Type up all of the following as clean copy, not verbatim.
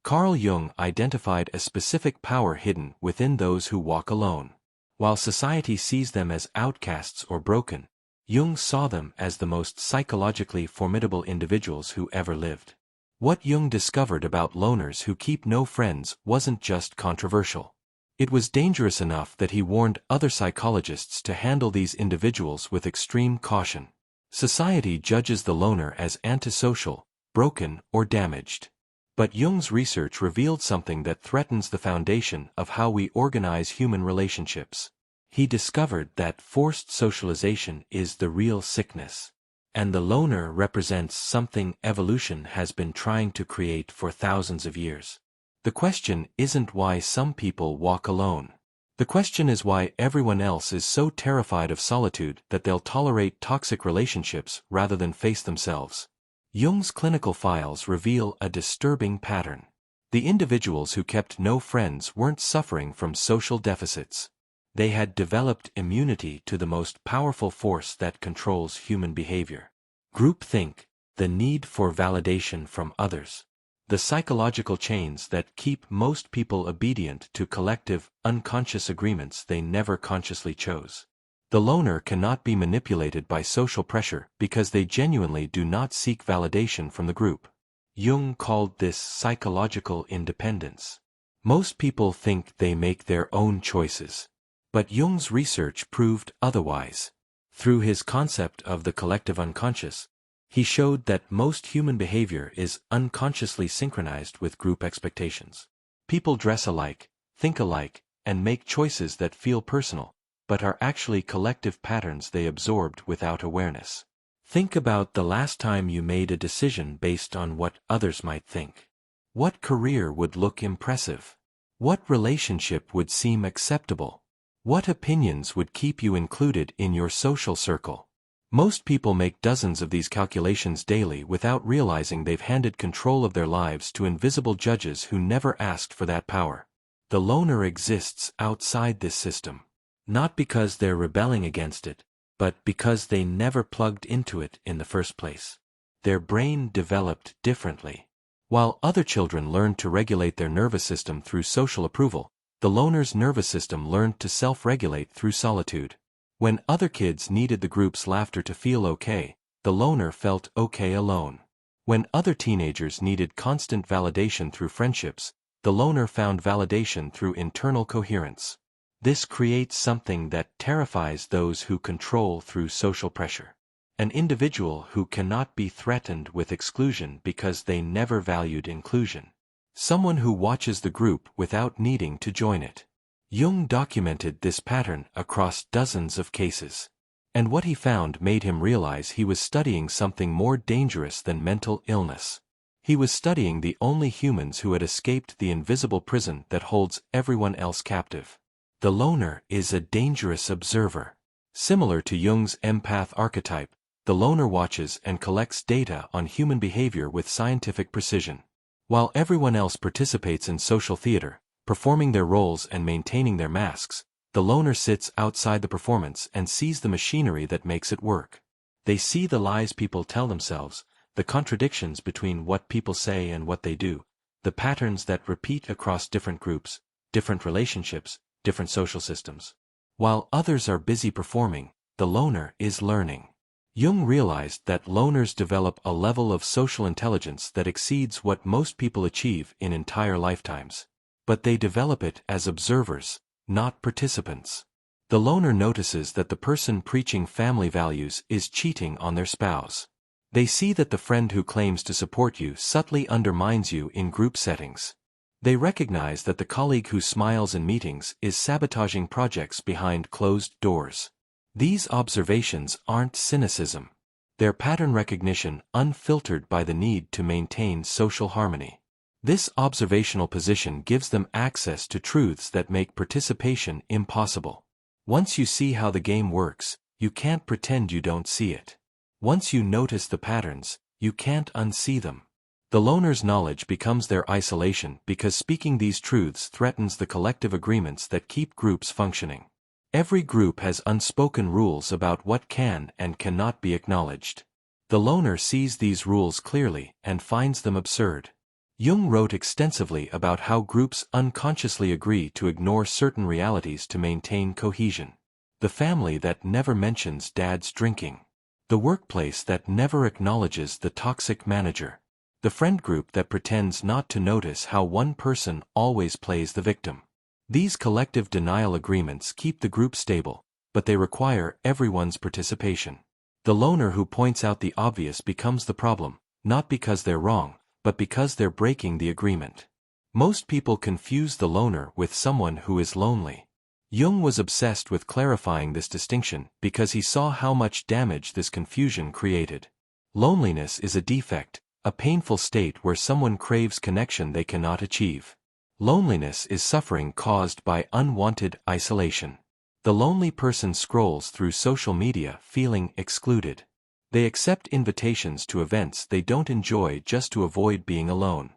Carl Jung identified a specific power hidden within those who walk alone. While society sees them as outcasts or broken, Jung saw them as the most psychologically formidable individuals who ever lived. What Jung discovered about loners who keep no friends wasn't just controversial. It was dangerous enough that he warned other psychologists to handle these individuals with extreme caution. Society judges the loner as antisocial, broken, or damaged. But Jung's research revealed something that threatens the foundation of how we organize human relationships. He discovered that forced socialization is the real sickness. And the loner represents something evolution has been trying to create for thousands of years. The question isn't why some people walk alone. The question is why everyone else is so terrified of solitude that they'll tolerate toxic relationships rather than face themselves. Jung's clinical files reveal a disturbing pattern. The individuals who kept no friends weren't suffering from social deficits. They had developed immunity to the most powerful force that controls human behavior. Groupthink, the need for validation from others. The psychological chains that keep most people obedient to collective, unconscious agreements they never consciously chose. The loner cannot be manipulated by social pressure because they genuinely do not seek validation from the group. Jung called this psychological independence. Most people think they make their own choices. But Jung's research proved otherwise. Through his concept of the collective unconscious, he showed that most human behavior is unconsciously synchronized with group expectations. People dress alike, think alike, and make choices that feel personal, but are actually collective patterns they absorbed without awareness. Think about the last time you made a decision based on what others might think. What career would look impressive? What relationship would seem acceptable? What opinions would keep you included in your social circle? Most people make dozens of these calculations daily without realizing they've handed control of their lives to invisible judges who never asked for that power. The loner exists outside this system. Not because they're rebelling against it, but because they never plugged into it in the first place. Their brain developed differently. While other children learned to regulate their nervous system through social approval, the loner's nervous system learned to self-regulate through solitude. When other kids needed the group's laughter to feel okay, the loner felt okay alone. When other teenagers needed constant validation through friendships, the loner found validation through internal coherence. This creates something that terrifies those who control through social pressure. An individual who cannot be threatened with exclusion because they never valued inclusion. Someone who watches the group without needing to join it. Jung documented this pattern across dozens of cases. And what he found made him realize he was studying something more dangerous than mental illness. He was studying the only humans who had escaped the invisible prison that holds everyone else captive. The loner is a dangerous observer. Similar to Jung's empath archetype, the loner watches and collects data on human behavior with scientific precision. While everyone else participates in social theater, performing their roles and maintaining their masks, the loner sits outside the performance and sees the machinery that makes it work. They see the lies people tell themselves, the contradictions between what people say and what they do, the patterns that repeat across different groups, different relationships, different social systems. While others are busy performing, the loner is learning. Jung realized that loners develop a level of social intelligence that exceeds what most people achieve in entire lifetimes. But they develop it as observers, not participants. The loner notices that the person preaching family values is cheating on their spouse. They see that the friend who claims to support you subtly undermines you in group settings. They recognize that the colleague who smiles in meetings is sabotaging projects behind closed doors. These observations aren't cynicism. They're pattern recognition unfiltered by the need to maintain social harmony. This observational position gives them access to truths that make participation impossible. Once you see how the game works, you can't pretend you don't see it. Once you notice the patterns, you can't unsee them. The loner's knowledge becomes their isolation because speaking these truths threatens the collective agreements that keep groups functioning. Every group has unspoken rules about what can and cannot be acknowledged. The loner sees these rules clearly and finds them absurd. Jung wrote extensively about how groups unconsciously agree to ignore certain realities to maintain cohesion. The family that never mentions dad's drinking. The workplace that never acknowledges the toxic manager. The friend group that pretends not to notice how one person always plays the victim. These collective denial agreements keep the group stable, but they require everyone's participation. The loner who points out the obvious becomes the problem, not because they're wrong, but because they're breaking the agreement. Most people confuse the loner with someone who is lonely. Jung was obsessed with clarifying this distinction because he saw how much damage this confusion created. Loneliness is a defect, a painful state where someone craves connection they cannot achieve. Loneliness is suffering caused by unwanted isolation. The lonely person scrolls through social media feeling excluded. They accept invitations to events they don't enjoy just to avoid being alone.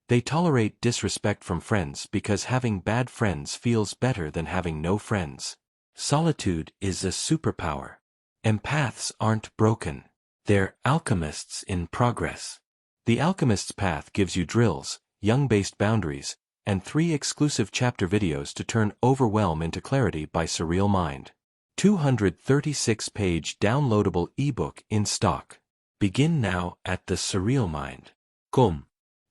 They tolerate disrespect from friends because having bad friends feels better than having no friends. Solitude is a superpower. Empaths aren't broken. They're alchemists in progress. The Alchemist's Path gives you drills, Jung-based boundaries, and 3 exclusive chapter videos to turn overwhelm into clarity by Surreal Mind. 236-page downloadable ebook in stock. Begin now at the surrealmind.com.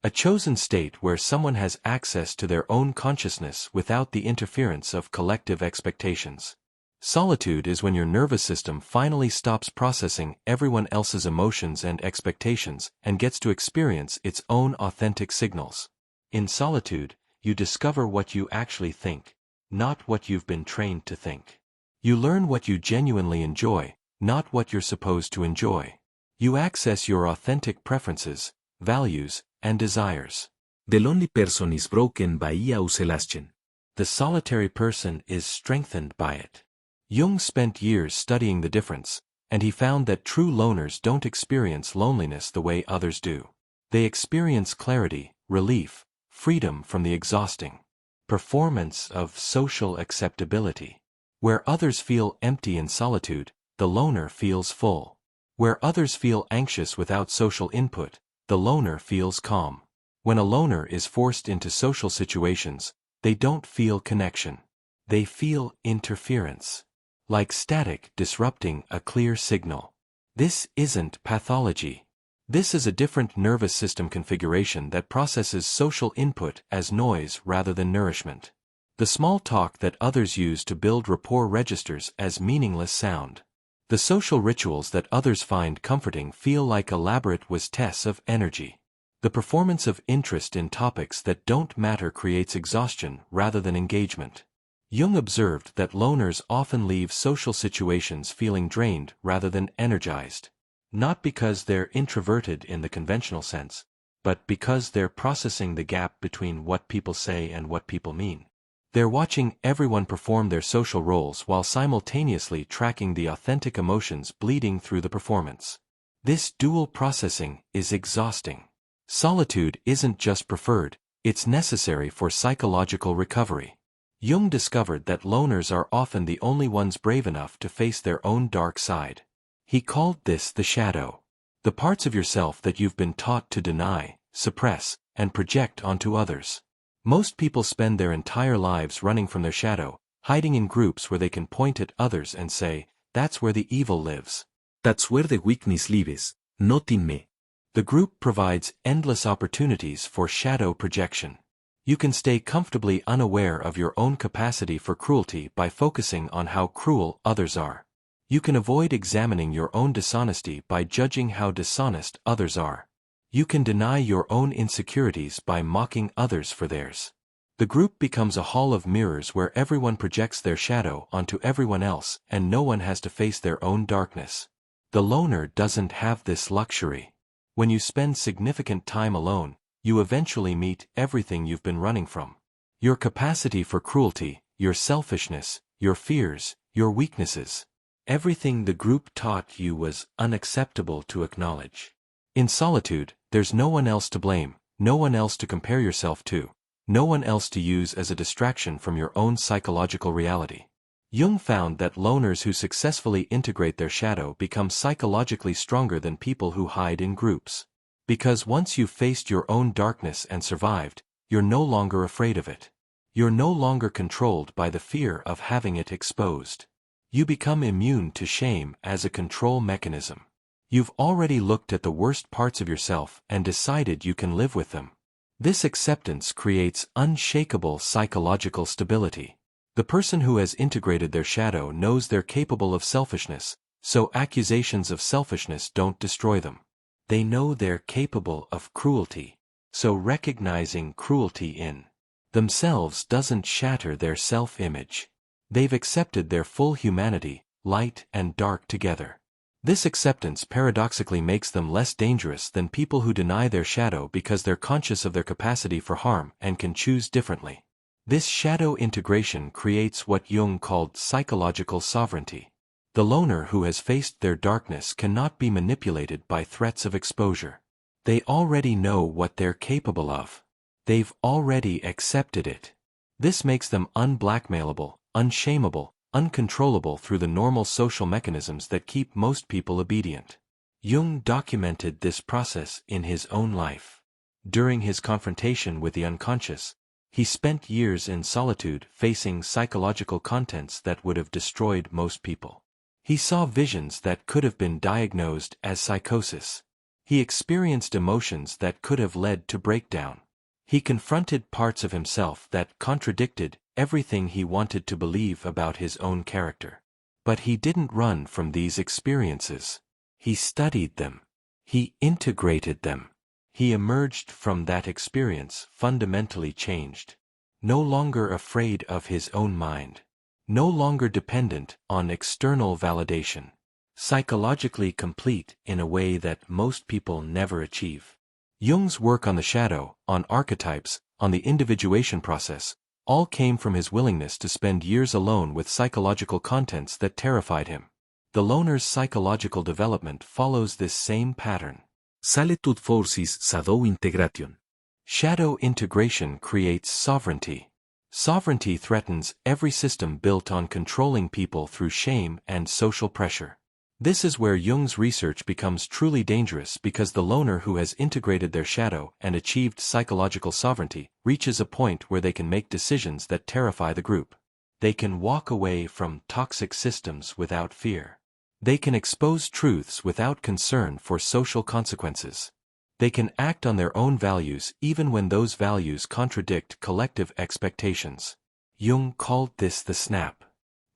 A chosen state where someone has access to their own consciousness without the interference of collective expectations. Solitude is when your nervous system finally stops processing everyone else's emotions and expectations and gets to experience its own authentic signals. In solitude, you discover what you actually think, not what you've been trained to think. You learn what you genuinely enjoy, not what you're supposed to enjoy. You access your authentic preferences, values, and desires. The lonely person is broken by isolation. The solitary person is strengthened by it. Jung spent years studying the difference, and he found that true loners don't experience loneliness the way others do. They experience clarity, relief, freedom from the exhausting performance of social acceptability. Where others feel empty in solitude, the loner feels full. Where others feel anxious without social input, the loner feels calm. When a loner is forced into social situations, they don't feel connection. They feel interference. Like static disrupting a clear signal. This isn't pathology. This is a different nervous system configuration that processes social input as noise rather than nourishment. The small talk that others use to build rapport registers as meaningless sound. The social rituals that others find comforting feel like elaborate tests of energy. The performance of interest in topics that don't matter creates exhaustion rather than engagement. Jung observed that loners often leave social situations feeling drained rather than energized. Not because they're introverted in the conventional sense, but because they're processing the gap between what people say and what people mean. They're watching everyone perform their social roles while simultaneously tracking the authentic emotions bleeding through the performance. This dual processing is exhausting. Solitude isn't just preferred, it's necessary for psychological recovery. Jung discovered that loners are often the only ones brave enough to face their own dark side. He called this the shadow. The parts of yourself that you've been taught to deny, suppress, and project onto others. Most people spend their entire lives running from their shadow, hiding in groups where they can point at others and say, "That's where the evil lives. That's where the weakness lives, not in me." The group provides endless opportunities for shadow projection. You can stay comfortably unaware of your own capacity for cruelty by focusing on how cruel others are. You can avoid examining your own dishonesty by judging how dishonest others are. You can deny your own insecurities by mocking others for theirs. The group becomes a hall of mirrors where everyone projects their shadow onto everyone else and no one has to face their own darkness. The loner doesn't have this luxury. When you spend significant time alone, you eventually meet everything you've been running from. Your capacity for cruelty, your selfishness, your fears, your weaknesses. Everything the group taught you was unacceptable to acknowledge. In solitude, there's no one else to blame, no one else to compare yourself to, no one else to use as a distraction from your own psychological reality. Jung found that loners who successfully integrate their shadow become psychologically stronger than people who hide in groups. Because once you've faced your own darkness and survived, you're no longer afraid of it. You're no longer controlled by the fear of having it exposed. You become immune to shame as a control mechanism. You've already looked at the worst parts of yourself and decided you can live with them. This acceptance creates unshakable psychological stability. The person who has integrated their shadow knows they're capable of selfishness, so accusations of selfishness don't destroy them. They know they're capable of cruelty, so recognizing cruelty in themselves doesn't shatter their self-image. They've accepted their full humanity, light and dark together. This acceptance paradoxically makes them less dangerous than people who deny their shadow because they're conscious of their capacity for harm and can choose differently. This shadow integration creates what Jung called psychological sovereignty. The loner who has faced their darkness cannot be manipulated by threats of exposure. They already know what they're capable of. They've already accepted it. This makes them unblackmailable, unshameable, uncontrollable through the normal social mechanisms that keep most people obedient. Jung documented this process in his own life. During his confrontation with the unconscious, he spent years in solitude facing psychological contents that would have destroyed most people. He saw visions that could have been diagnosed as psychosis. He experienced emotions that could have led to breakdown. He confronted parts of himself that contradicted everything he wanted to believe about his own character. But he didn't run from these experiences. He studied them. He integrated them. He emerged from that experience fundamentally changed. No longer afraid of his own mind. No longer dependent on external validation. Psychologically complete in a way that most people never achieve. Jung's work on the shadow, on archetypes, on the individuation process, all came from his willingness to spend years alone with psychological contents that terrified him. The loner's psychological development follows this same pattern. Solitude forces shadow integration. Shadow integration creates sovereignty. Sovereignty threatens every system built on controlling people through shame and social pressure. This is where Jung's research becomes truly dangerous because the loner who has integrated their shadow and achieved psychological sovereignty reaches a point where they can make decisions that terrify the group. They can walk away from toxic systems without fear. They can expose truths without concern for social consequences. They can act on their own values even when those values contradict collective expectations. Jung called this the snap.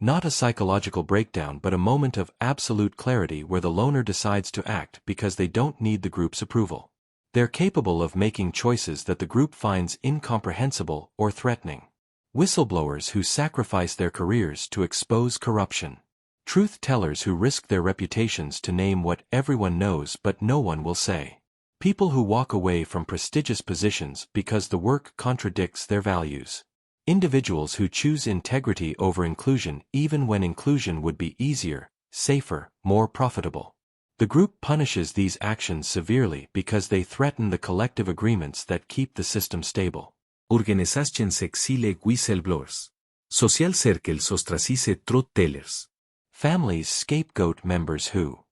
Not a psychological breakdown but a moment of absolute clarity where the loner decides to act because they don't need the group's approval. They're capable of making choices that the group finds incomprehensible or threatening. Whistleblowers who sacrifice their careers to expose corruption. Truth-tellers who risk their reputations to name what everyone knows but no one will say. People who walk away from prestigious positions because the work contradicts their values. Individuals who choose integrity over inclusion even when inclusion would be easier, safer, more profitable. The group punishes these actions severely because they threaten the collective agreements that keep the system stable. Organisationen exile whistleblowers. Social circles ostracize truth tellers. Families scapegoat members who